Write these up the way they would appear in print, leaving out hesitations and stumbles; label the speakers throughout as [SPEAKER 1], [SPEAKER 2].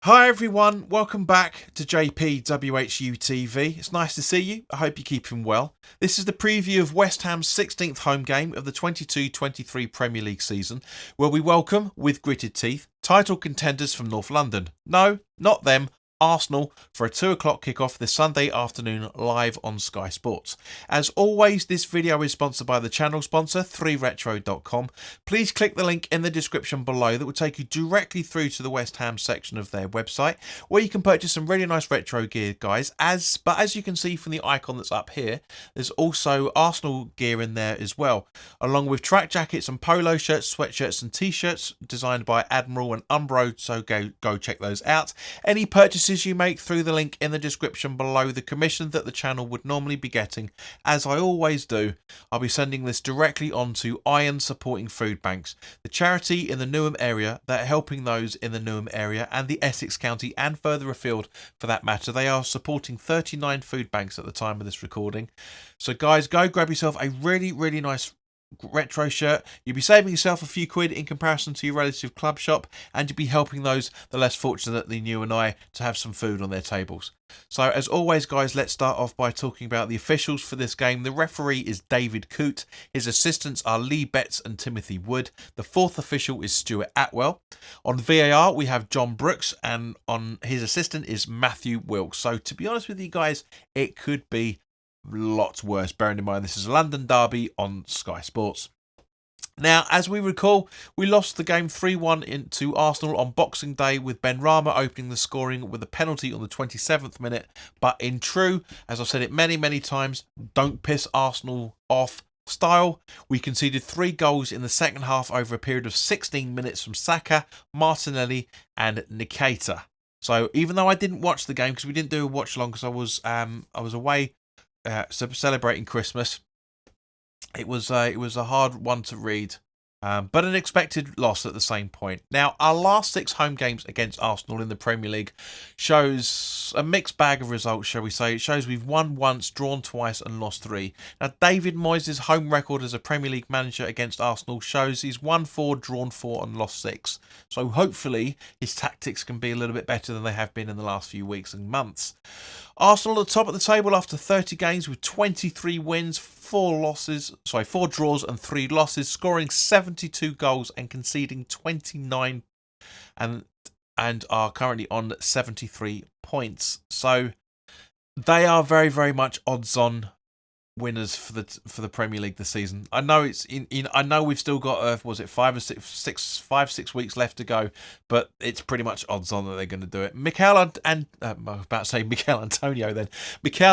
[SPEAKER 1] Hi everyone, welcome back to JP WHU TV. It's nice to see you. I hope you're keeping well. This is the preview of West Ham's 16th home game of the 22-23 Premier League season, where we welcome, with gritted teeth, title contenders from North London. No, not them. Arsenal for a 2 o'clock kickoff this Sunday afternoon live on Sky Sports. As always, this video is sponsored by the channel sponsor 3retro.com. Please click the link in the description below that will take you directly through to the West Ham section of their website, where you can purchase some really nice retro gear, guys. As you can see from the icon that's up here, there's also Arsenal gear in there as well, along with track jackets and polo shirts, sweatshirts and t-shirts designed by Admiral and Umbro, so go check those out. Any purchases you make through the link in the description below, the commission that the channel would normally be getting, as I always do, I'll be sending this directly on to Iron Supporting Food Banks, the charity in the Newham area that are helping those in the Newham area and the Essex County and further afield for that matter. They are supporting 39 food banks at the time of this recording. So guys, go grab yourself a really nice retro shirt. You'll be saving yourself a few quid in comparison to your relative club shop, and you'll be helping those the less fortunate than you and I to have some food on their tables. So as always guys, let's start off by talking about the officials for this game. The referee is David Coote. His assistants are Lee Betts and Timothy Wood. The fourth official is Stuart Atwell. On VAR we have John Brooks, and on his assistant is Matthew Wilkes. So to be honest with you guys, it could be lots worse, bearing in mind this is a London derby on Sky Sports. Now, as we recall, we lost the game 3-1 to Arsenal on Boxing Day, with Ben Rama opening the scoring with a penalty on the 27th minute. But in true, as I've said it many times, don't piss Arsenal off style, we conceded 3 goals in the second half over a period of 16 minutes from Saka, Martinelli and Nikita. So even though I didn't watch the game, because we didn't do a watch along because I was away celebrating Christmas, it was a hard one to read, but an expected loss at the same point. Now, our last 6 home games against Arsenal in the Premier League shows a mixed bag of results, shall we say. It shows we've won once, drawn twice and lost 3. Now, David Moyes' home record as a Premier League manager against Arsenal shows he's won 4, drawn 4 and lost 6. So hopefully his tactics can be a little bit better than they have been in the last few weeks and months. Arsenal at the top of the table after 30 games with 23 wins, 4 draws and 3 losses, scoring 72 goals and conceding 29, and are currently on 73 points. So they are very much odds-on winners for the Premier League this season. I know I know we've still got was it 5 or 6 weeks left to go, but it's pretty much odds on that they're going to do it. Mikel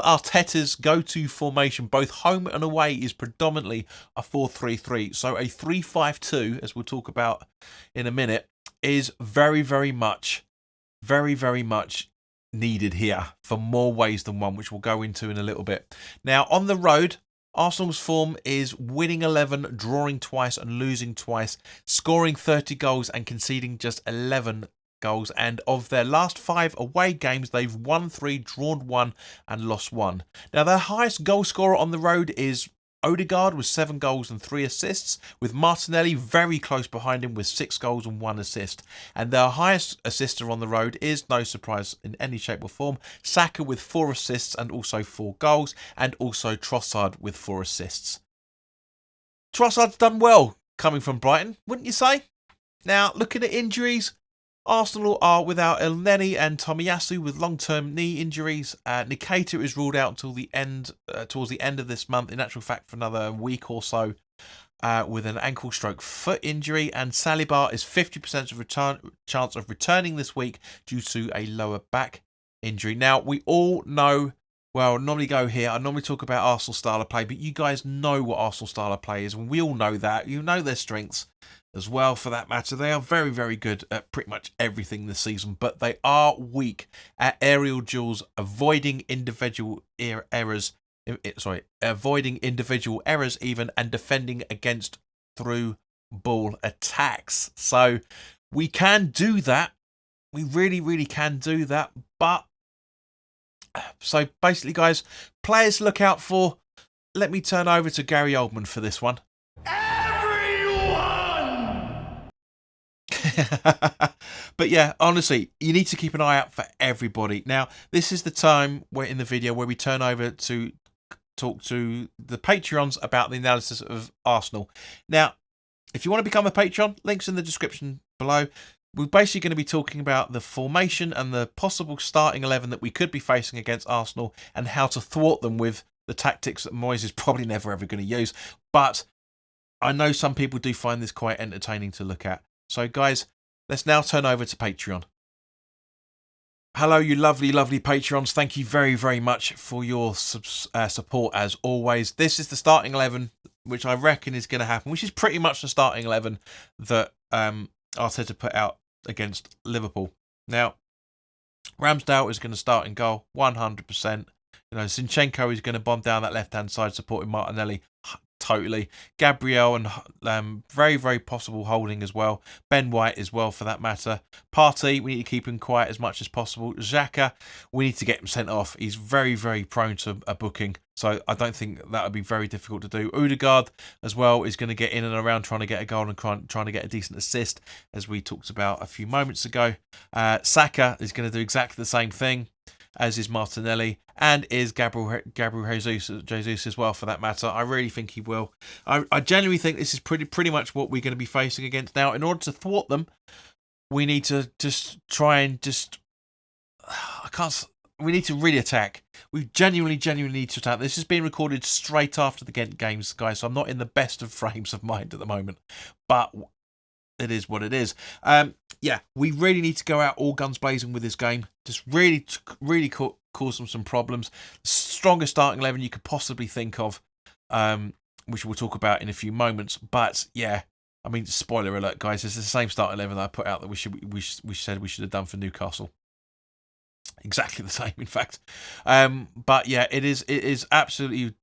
[SPEAKER 1] Arteta's go-to formation, both home and away, is predominantly a 4-3-3. So a 3-5-2, as we'll talk about in a minute, is very much needed here for more ways than one, which we'll go into in a little bit. Now, on the road, Arsenal's form is winning 11, drawing twice and losing twice, scoring 30 goals and conceding just 11 goals. And of their last 5 away games, they've won 3, drawn 1 and lost 1. Now, their highest goal scorer on the road is Odegaard with 7 goals and 3 assists, with Martinelli very close behind him with 6 goals and 1 assist. And their highest assister on the road is, no surprise in any shape or form, Saka with 4 assists and also 4 goals, and also Trossard with 4 assists. Trossard's done well coming from Brighton, wouldn't you say? Now, looking at injuries, Arsenal are without Elneny and Tomiyasu with long-term knee injuries. Nikita is ruled out until towards the end of this month, in actual fact for another week or so, with an ankle/foot injury. And Saliba is 50% chance of returning this week due to a lower back injury. Now, we all know, well, normally go here, I normally talk about Arsenal style of play, but you guys know what Arsenal style of play is, and we all know that. You know their strengths as well, for that matter. They are very good at pretty much everything this season, but they are weak at aerial duels, avoiding individual errors even, and defending against through ball attacks. So we can do that. We really can do that. But so basically, guys, players to look out for. Let me turn over to Gary Oldman for this one. But yeah, honestly, you need to keep an eye out for everybody. Now, this is the time where in the video where we turn over to talk to the Patreons about the analysis of Arsenal. Now, if you want to become a Patreon, links in the description below. We're basically going to be talking about the formation and the possible starting 11 that we could be facing against Arsenal and how to thwart them with the tactics that Moyes is probably never ever going to use. But I know some people do find this quite entertaining to look at. So guys, let's now turn over to Patreon. Hello, you lovely, lovely Patreons. Thank you very, very much for your support as always. This is the starting 11, which I reckon is going to happen, which is pretty much the starting 11 that Arteta put out against Liverpool. Now, Ramsdale is going to start in goal, 100%. Zinchenko is going to bomb down that left-hand side, supporting Martinelli. Totally. Gabriel and very, very possible Holding as well. Ben White as well, for that matter. Partey, we need to keep him quiet as much as possible. Xhaka, we need to get him sent off. He's very, very prone to a booking, so I don't think that would be very difficult to do. Odegaard as well is going to get in and around trying to get a goal and trying to get a decent assist, as we talked about a few moments ago. Saka is going to do exactly the same thing, as is Martinelli, and is Gabriel Jesus as well, for that matter. I really think he will. I genuinely think this is pretty much what we're going to be facing against. Now, in order to thwart them, we need to just try and we need to really attack. We genuinely need to attack. This is being recorded straight after the Ghent games, guys, so I'm not in the best of frames of mind at the moment. But it is what it is. Yeah, we really need to go out all guns blazing with this game. Just really cause them some problems. The strongest starting 11 you could possibly think of, which we'll talk about in a few moments. But yeah, I mean, spoiler alert, guys, it's the same starting 11 that I put out that we said we should have done for Newcastle. Exactly the same, in fact. But yeah, it is absolutely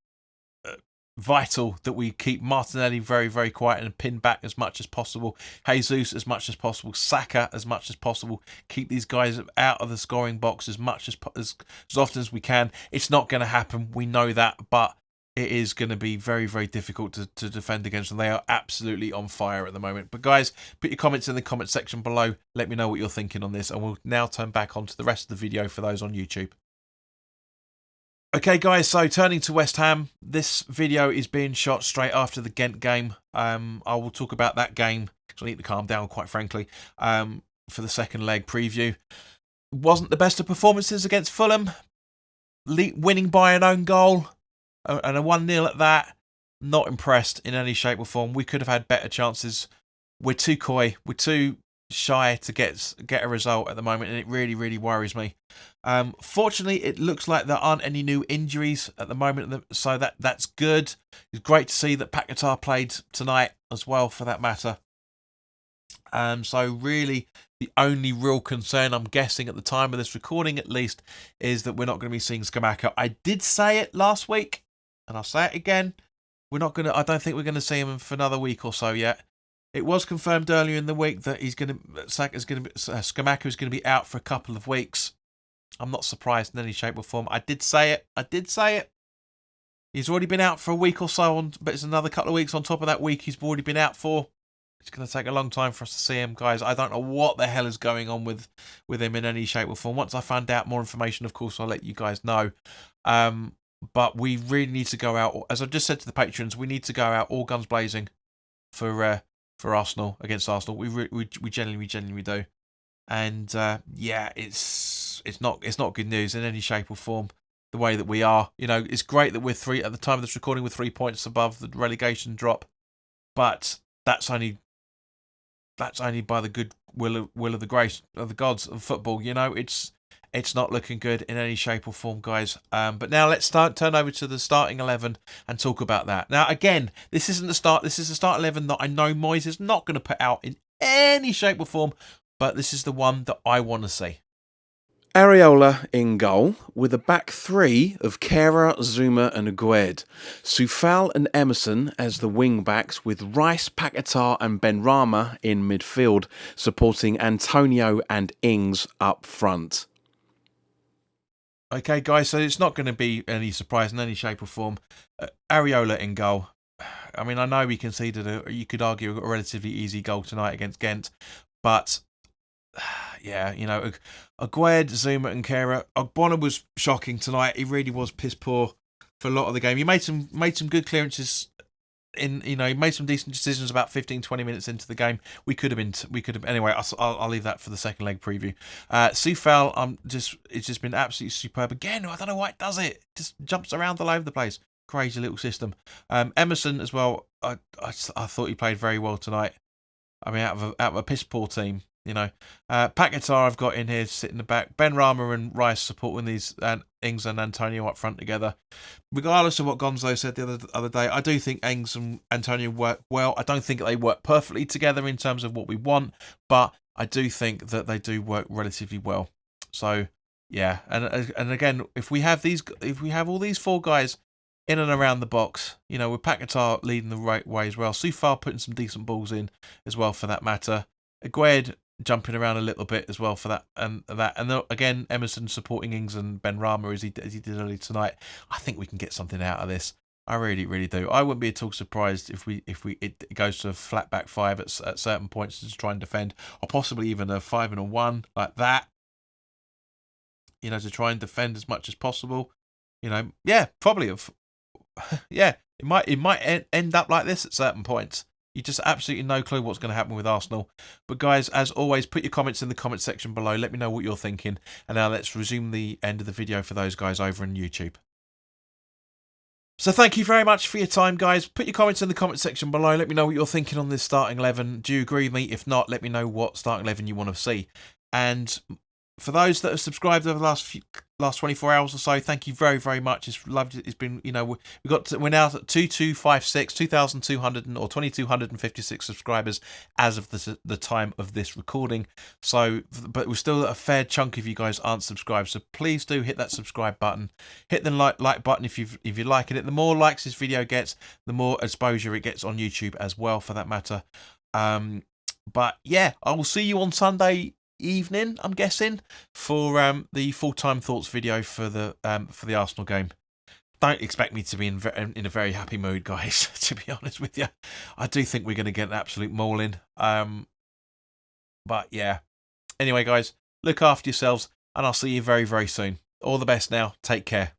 [SPEAKER 1] vital that we keep Martinelli very, very quiet and pin back as much as possible. Jesus as much as possible. Saka as much as possible. Keep these guys out of the scoring box as often as we can. It's not going to happen. We know that, but it is going to be very, very difficult to defend against them. They are absolutely on fire at the moment. But guys, put your comments in the comment section below. Let me know what you're thinking on this, and we'll now turn back onto the rest of the video for those on YouTube. Okay guys, so turning to West Ham, this video is being shot straight after the Ghent game. I will talk about that game, because I need to calm down, quite frankly, for the second leg preview. Wasn't the best of performances against Fulham. Winning by an own goal, and a 1-0 at that. Not impressed in any shape or form. We could have had better chances. We're too coy. We're too shy to get a result at the moment, and it really, really worries me. Fortunately, it looks like there aren't any new injuries at the moment, so that's good. It's great to see that Paquetá played tonight as well, for that matter. So really, the only real concern, I'm guessing at the time of this recording at least, is that we're not going to be seeing Scamacca. I did say it last week, and I'll say it again. I don't think we're going to see him for another week or so yet. It was confirmed earlier in the week that Scamacca is going to be out for a couple of weeks. I'm not surprised in any shape or form. I did say it. He's already been out for a week or so, but it's another couple of weeks on top of that week he's already been out for. It's going to take a long time for us to see him, guys. I don't know what the hell is going on with him in any shape or form. Once I find out more information, of course, I'll let you guys know. But we really need to go out, as I've just said to the patrons, we need to go out all guns blazing for Arsenal, against Arsenal. We genuinely do. And yeah, it's not good news in any shape or form. The way that we are, it's great that we're at the time of this recording, we're 3 points above the relegation drop, but that's only by the good will of the grace of the gods of football. It's not looking good in any shape or form, guys. But now let's turn over to the starting 11 and talk about that. Now, again, this isn't the start. This is the start 11 that I know Moyes is not going to put out in any shape or form, but this is the one that I want to see.
[SPEAKER 2] Areola in goal, with a back three of Kehrer, Zuma and Gued. Soufal and Emerson as the wing-backs, with Rice, Paquetá and Benrahma in midfield, supporting Antonio and Ings up front.
[SPEAKER 1] Okay, guys, so it's not going to be any surprise in any shape or form. Areola in goal. I mean, I know we conceded you could argue, a relatively easy goal tonight against Ghent, But yeah, you know, Agued, Zuma, and Kehrer. Ogbonna was shocking tonight. He really was piss poor for a lot of the game. He made some good clearances. He made some decent decisions about 15-20 minutes into the game. We could have anyway. I'll leave that for the second leg preview. Soufal, it's just been absolutely superb again. I don't know why it does it. Just jumps around all over the place. Crazy little system. Emerson as well. I thought he played very well tonight. I mean, out of a piss poor team. You know, Paquetá I've got in here sitting in the back. Ben Rama and Rice supporting these, and Ings and Antonio up front together. Regardless of what Gonzo said the other day, I do think Ings and Antonio work well. I don't think they work perfectly together in terms of what we want, but I do think that they do work relatively well. So yeah, and again, if we have all these four guys in and around the box, you know, with Paquetá leading the right way as well, Soufal putting some decent balls in as well for that matter. Agued jumping around a little bit as well for that, and then again Emerson supporting Ings and Ben Rama as he did earlier tonight. I think we can get something out of this. I really, really do. I wouldn't be at all surprised if it goes to a flat back five at certain points to try and defend, or possibly even a 5-1 like that. You know, to try and defend as much as possible. You know, yeah, probably. Yeah, it might end up like this at certain points. You just absolutely no clue what's going to happen with Arsenal. But guys, as always, put your comments in the comment section below. Let me know what you're thinking. And now let's resume the end of the video for those guys over on YouTube. So thank you very much for your time, guys. Put your comments in the comment section below. Let me know what you're thinking on this starting 11. Do you agree with me? If not, let me know what starting 11 you want to see. And for those that have subscribed over the last 24 hours or so, thank you very, very much. It's loved. It's been, you know, we're now at 2256 subscribers as of the time of this recording. So, but we're still a fair chunk of you guys aren't subscribed. So please do hit that subscribe button. Hit the like button if you're liking it. The more likes this video gets, the more exposure it gets on YouTube as well, for that matter. But yeah, I will see you on Sunday evening, I'm guessing, for the full-time thoughts video for the Arsenal game. Don't expect me to be in a very happy mood, guys. To be honest with you, I do think we're going to get an absolute mauling. But yeah. Anyway, guys, look after yourselves, and I'll see you very, very soon. All the best now. Take care.